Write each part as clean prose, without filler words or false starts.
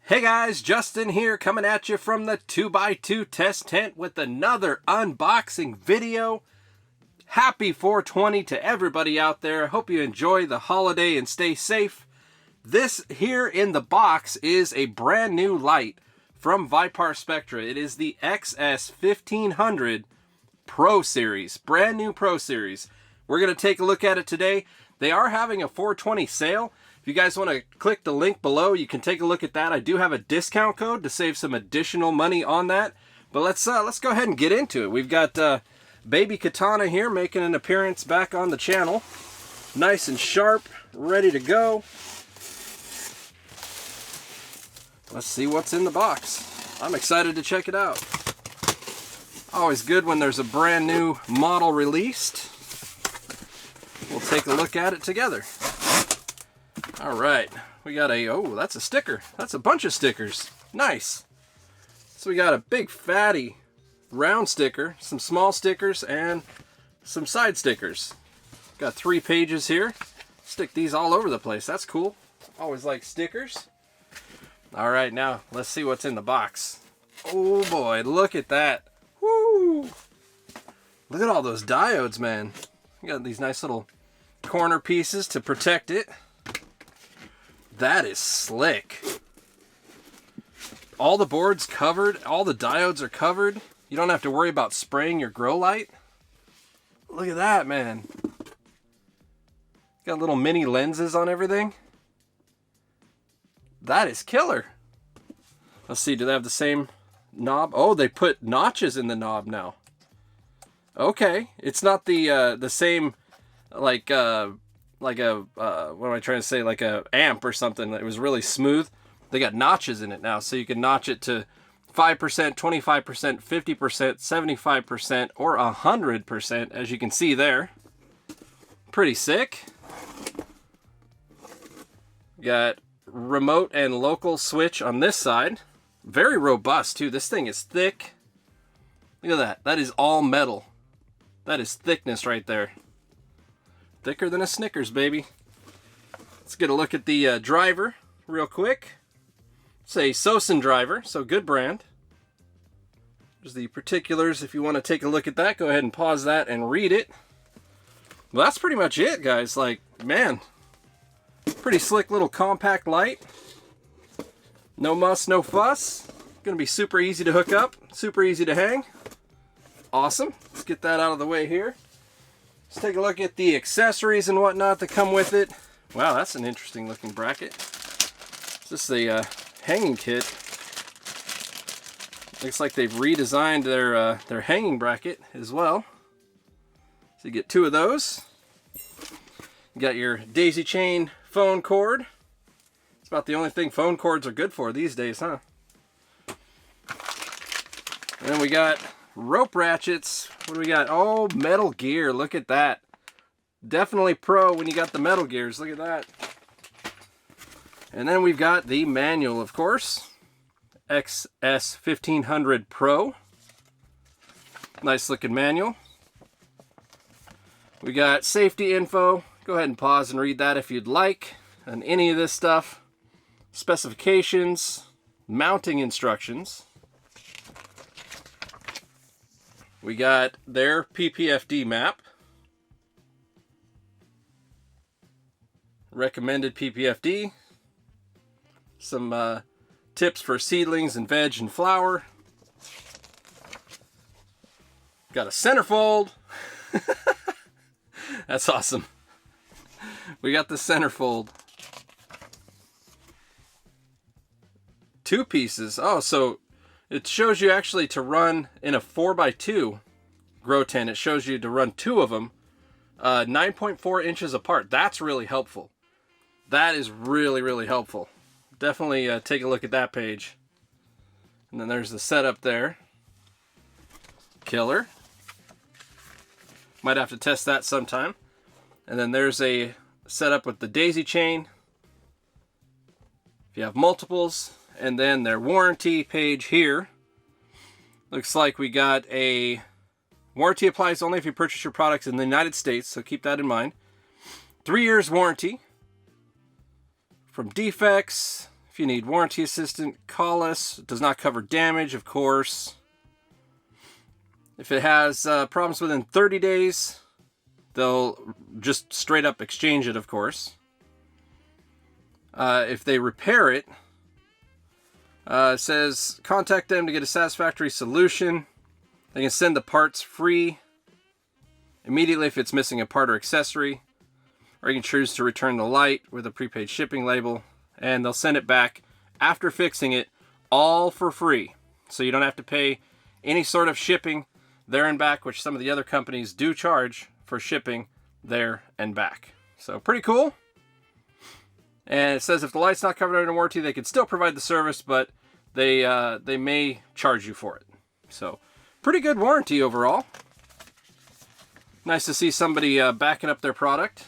Hey guys, Justin here coming at you from the 2x2 test tent with another unboxing video. Happy 420 to everybody out there. I hope you enjoy the holiday and stay safe. This here in the box is a brand new light from Viparspectra. It is the XS1500 Pro Series, brand new Pro Series. We're going to take a look at it today. They are having a 420 sale. If you guys want to click the link below, you can take a look at that. I do have a discount code to save some additional money on that. But let's go ahead and get into it. We've got Baby Katana here making an appearance back on the channel. Nice and sharp, ready to go. Let's see what's in the box. I'm excited to check it out. Always good when there's a brand new model released. We'll take a look at it together. All right, we got oh, that's a sticker. That's a bunch of stickers. Nice. So we got a big fatty round sticker, some small stickers, and some side stickers. Got 3 pages here. Stick these all over the place. That's cool. Always like stickers. All right, now let's see what's in the box. Oh boy, look at that. Woo! Look at all those diodes, man. We got these nice little corner pieces to protect it. That is slick. All the board's covered. All the diodes are covered. You don't have to worry about spraying your grow light. Look at that, man. Got little mini lenses on everything. That is killer. Let's see, do they have the same knob? Oh, they put notches in the knob now. Okay, it's not the same like a what am I trying to say, like a amp or something. It was really smooth. They got notches in it now, so you can notch it to 5%, 25%, 50%, 75%, or 100%, as you can see there. Pretty sick. Got remote and local switch on this side. Very robust too. This thing is thick. Look at that. That is all metal. That is thickness right there. Thicker than a Snickers, baby. Let's get a look at the driver real quick. It's a Sosin driver, so good brand. There's the particulars. If you want to take a look at that, go ahead and pause that and read it. Well, that's pretty much it, guys. Like, man, pretty slick little compact light. No muss, no fuss. Gonna be super easy to hook up, super easy to hang. Awesome. Let's get that out of the way here. Let's take a look at the accessories and whatnot that come with it. Wow, that's an interesting looking bracket. Is this a hanging kit? Looks like they've redesigned their hanging bracket as well. So you get 2 of those. You got your daisy chain phone cord. It's about the only thing phone cords are good for these days, huh? And then we got rope ratchets. What do we got? Oh, Metal Gear. Look at that. Definitely pro when you got the Metal Gears. Look at that. And then we've got the manual, of course. XS1500 Pro. Nice looking manual. We got safety info. Go ahead and pause and read that if you'd like. And any of this stuff. Specifications. Mounting instructions. We got their PPFD map. Recommended PPFD. Some tips for seedlings and veg and flower. Got a centerfold. That's awesome. We got the centerfold. 2 pieces. Oh, so it shows you actually to run in a 4x2 grow tent. It shows you to run 2 of them 9.4 inches apart. That's really helpful. That is really, really helpful. Definitely take a look at that page. And then there's the setup there. Killer. Might have to test that sometime. And then there's a setup with the daisy chain. If you have multiples. And then their warranty page here. Looks like we got a warranty applies only if you purchase your products in the United States, so keep that in mind. 3 years warranty. From defects, if If you need warranty assistance, call us. It does not cover damage, of course. If it has problems within 30 days, they'll just straight up exchange it, of course. If they repair it, it says contact them to get a satisfactory solution. They can send the parts free immediately if it's missing a part or accessory. Or you can choose to return the light with a prepaid shipping label. And they'll send it back after fixing it, all for free. So you don't have to pay any sort of shipping there and back, which some of the other companies do charge for shipping there and back. So pretty cool. And it says if the light's not covered under warranty, they can still provide the service, but they may charge you for it. So pretty good warranty overall. Nice to see somebody backing up their product.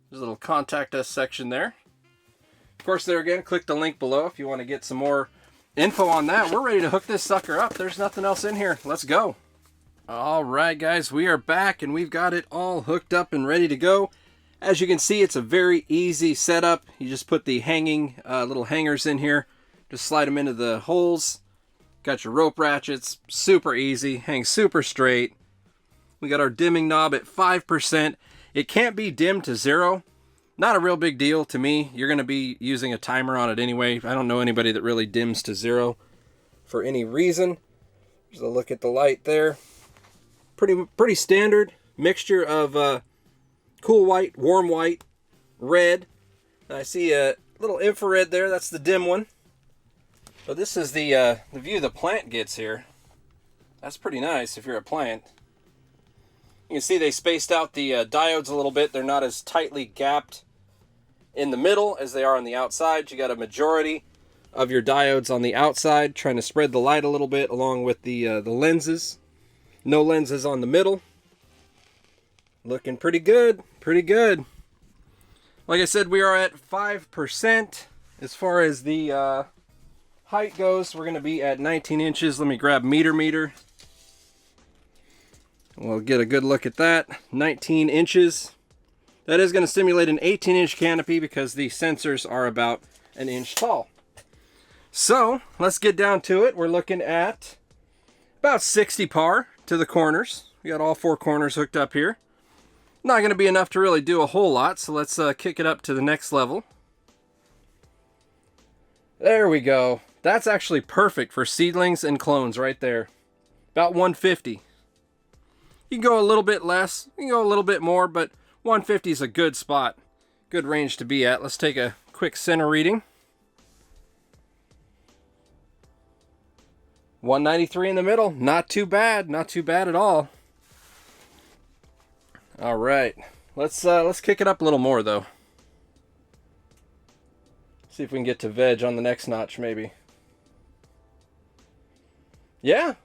There's a little contact us section there. Of course, there again, click the link below if you want to get some more info on that. We're ready to hook this sucker up. There's nothing else in here. Let's go. All right, guys, we are back and we've got it all hooked up and ready to go. As you can see, it's a very easy setup. You just put the hanging little hangers in here. Just slide them into the holes. Got your rope ratchets. Super easy. Hangs super straight. We got our dimming knob at 5%. It can't be dimmed to 0. Not a real big deal to me. You're going to be using a timer on it anyway. I don't know anybody that really dims to 0 for any reason. Just a look at the light there. Pretty standard mixture of cool white, warm white, red. I see a little infrared there. That's the dim one. But this is the view the plant gets here. That's pretty nice if you're a plant. You can see they spaced out the diodes a little bit. They're not as tightly gapped in the middle as they are on the outside. You got a majority of your diodes on the outside, trying to spread the light a little bit along with the lenses. No lenses on the middle. Looking pretty good, pretty good. Like I said, we are at 5%. As far as the height goes, we're going to be at 19 inches. Let me grab meter. We'll get a good look at that. 19 inches. That is going to simulate an 18-inch canopy because the sensors are about an inch tall. So, let's get down to it. We're looking at about 60 par to the corners. We got all 4 corners hooked up here. Not going to be enough to really do a whole lot, so let's kick it up to the next level. There we go. That's actually perfect for seedlings and clones right there. About 150. You can go a little bit less, you can go a little bit more, but 150 is a good spot. Good range to be at. Let's take a quick center reading. 193 in the middle. Not too bad. Not too bad at all. All right. Let's kick it up a little more though. See if we can get to veg on the next notch maybe. Yeah,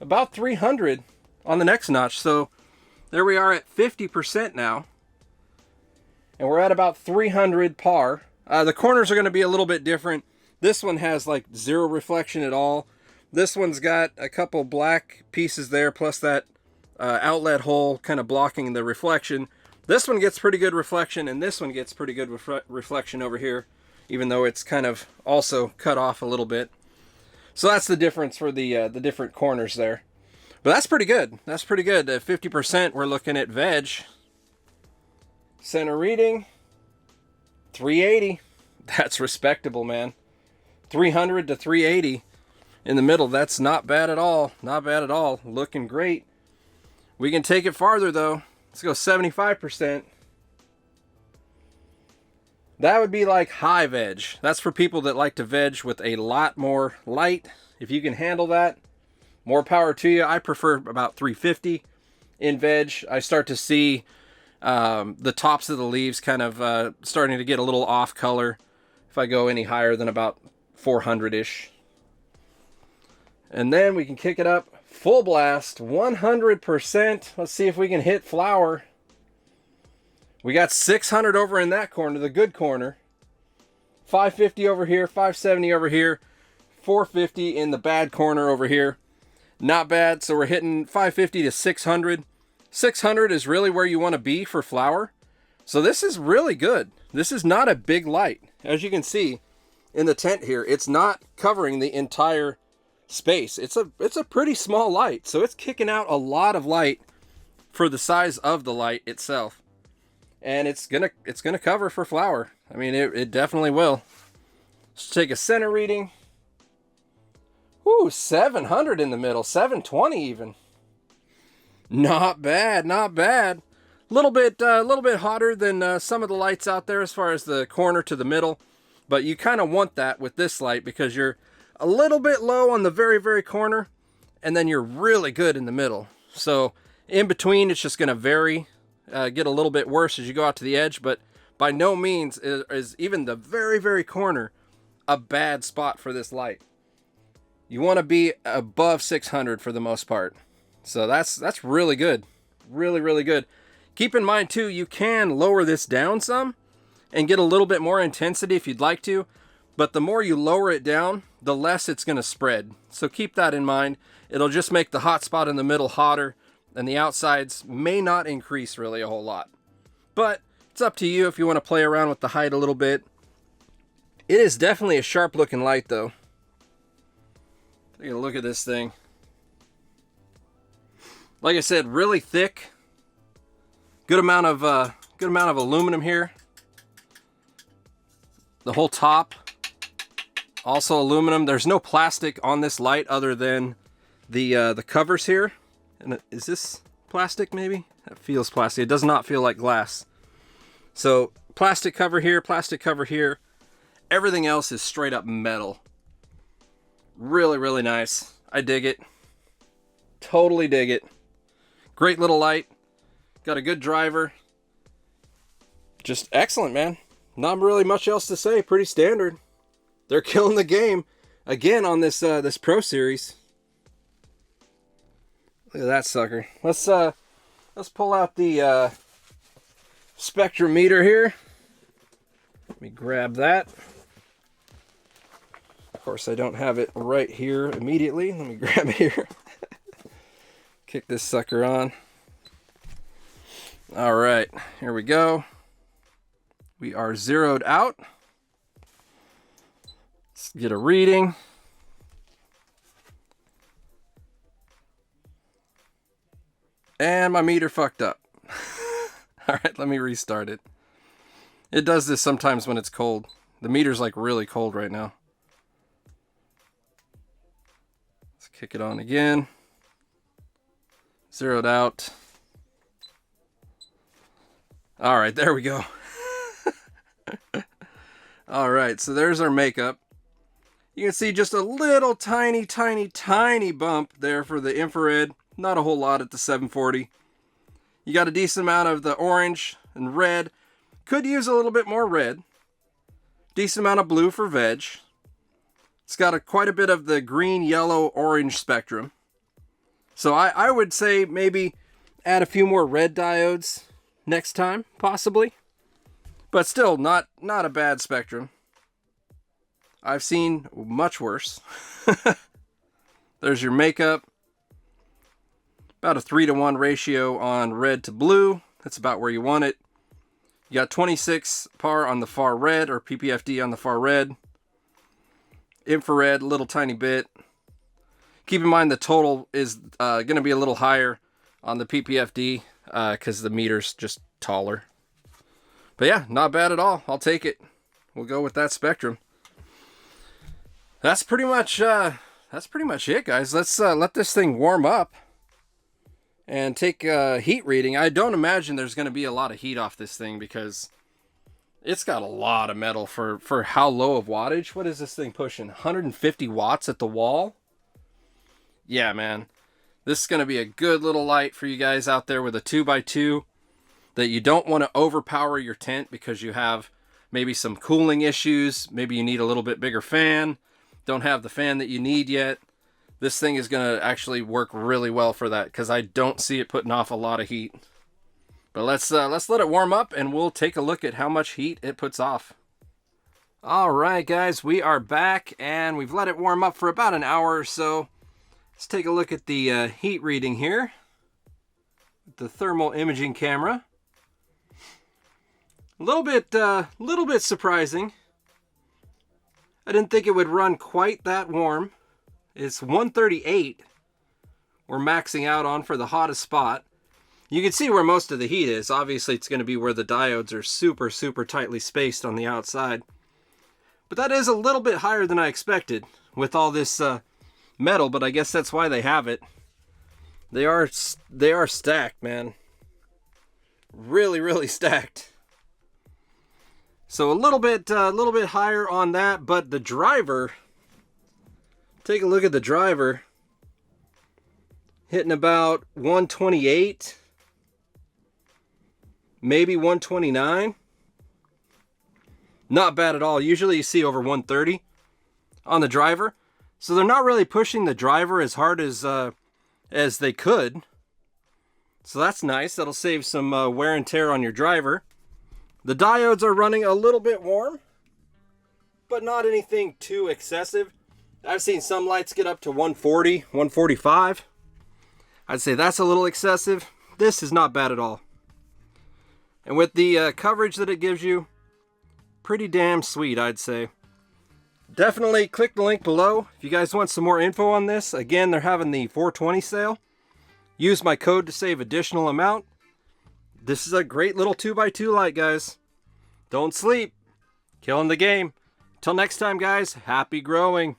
about 300 on the next notch. So there we are at 50% now. And we're at about 300 par. The corners are going to be a little bit different. This one has like 0 reflection at all. This one's got a couple black pieces there, plus that outlet hole kind of blocking the reflection. This one gets pretty good reflection, and this one gets pretty good reflection over here, even though it's kind of also cut off a little bit. So that's the difference for the different corners there. But that's pretty good. That's pretty good. At 50%, we're looking at veg. Center reading, 380. That's respectable, man. 300 to 380 in the middle. That's not bad at all. Not bad at all. Looking great. We can take it farther, though. Let's go 75%. That would be like high veg. That's for people that like to veg with a lot more light. If you can handle that, more power to you. I prefer about 350 in veg. I start to see the tops of the leaves kind of starting to get a little off color if I go any higher than about 400-ish. And then we can kick it up full blast, 100%. Let's see if we can hit flower. We got 600 over in that corner, the good corner. 550 over here, 570 over here, 450 in the bad corner over here. Not bad. So we're hitting 550 to 600. 600 is really where you want to be for flower. So this is really good. This is not a big light. As you can see, in the tent here, it's not covering the entire space. It's a pretty small light, so it's kicking out a lot of light for the size of the light itself. And it's gonna cover for flower. I mean, it definitely will. Let's take a center reading. Ooh, 700 in the middle, 720 even. Not bad, not bad. A little bit hotter than some of the lights out there as far as the corner to the middle, but you kind of want that with this light because you're a little bit low on the very, very corner, and then you're really good in the middle. So in between, it's just going to vary, get a little bit worse as you go out to the edge, but by no means is even the very, very corner a bad spot for this light. You want to be above 600 for the most part. So that's really good. Really, really good. Keep in mind too, you can lower this down some and get a little bit more intensity if you'd like to, but the more you lower it down, the less it's going to spread. So keep that in mind. It'll just make the hot spot in the middle hotter, and the outsides may not increase really a whole lot. But it's up to you if you want to play around with the height a little bit. It is definitely a sharp looking light though. Take a look at this thing. Like I said, really thick. Good amount of aluminum here. The whole top, also aluminum. There's no plastic on this light other than the covers here. And is this plastic maybe? That feels plastic. It does not feel like glass. So plastic cover here, plastic cover here. Everything else is straight up metal. Really, really nice. I dig it. Totally dig it. Great little light. Got a good driver. Just excellent, man. Not really much else to say. Pretty standard. They're killing the game again on this this Pro Series. Look at that sucker. Let's pull out the spectrometer here. Let me grab that. Of course, I don't have it right here immediately. Let me grab it here. Kick this sucker on. All right, here we go. We are zeroed out. Let's get a reading. And my meter fucked up. All right, let me restart it. It does this sometimes when it's cold. The meter's like really cold right now. Let's kick it on again. Zeroed out. All right, there we go. All right, so there's our makeup. You can see just a little tiny bump there for the infrared. Not a whole lot at the 740. You got a decent amount of the orange and red. Could use a little bit more red. Decent amount of blue for veg. It's got quite a bit of the green, yellow, orange spectrum. So I would say maybe add a few more red diodes next time, possibly. But still, not a bad spectrum. I've seen much worse. There's your makeup. About a 3-to-1 ratio on red to blue. That's about where you want it. You got 26 par on the far red, or PPFD on the far red. Infrared, a little tiny bit. Keep in mind the total is going to be a little higher on the PPFD because the meter's just taller. But yeah, not bad at all. I'll take it. We'll go with that spectrum. That's pretty much it, guys. Let's let this thing warm up and take a heat reading. I don't imagine there's going to be a lot of heat off this thing because it's got a lot of metal for how low of wattage. What is this thing pushing? 150 watts at the wall? Yeah, man. This is going to be a good little light for you guys out there with a 2x2 that you don't want to overpower your tent because you have maybe some cooling issues. Maybe you need a little bit bigger fan. Don't have the fan that you need yet. This thing is going to actually work really well for that because I don't see it putting off a lot of heat. But let's let it warm up and we'll take a look at how much heat it puts off. All right, guys, we are back and we've let it warm up for about an hour or so. Let's take a look at the heat reading here with the thermal imaging camera. A little bit surprising. I didn't think it would run quite that warm. It's 138 we're maxing out on for the hottest spot. You can see where most of the heat is. Obviously, it's going to be where the diodes are super, super tightly spaced on the outside. But that is a little bit higher than I expected with all this metal, but I guess that's why they have it. They are stacked, man. Really, really stacked. So a little bit higher on that, but the driver, take a look at the driver, hitting about 128, maybe 129. Not bad at all. Usually you see over 130 on the driver. So they're not really pushing the driver as hard as they could. So that's nice. That'll save some wear and tear on your driver. The diodes are running a little bit warm, but not anything too excessive. I've seen some lights get up to 140, 145. I'd say that's a little excessive. This is not bad at all. And with the coverage that it gives you, pretty damn sweet, I'd say. Definitely click the link below if you guys want some more info on this. Again, they're having the 420 sale. Use my code to save additional amount. This is a great little 2x2 light, guys. Don't sleep. Killing the game. Till next time, guys, happy growing.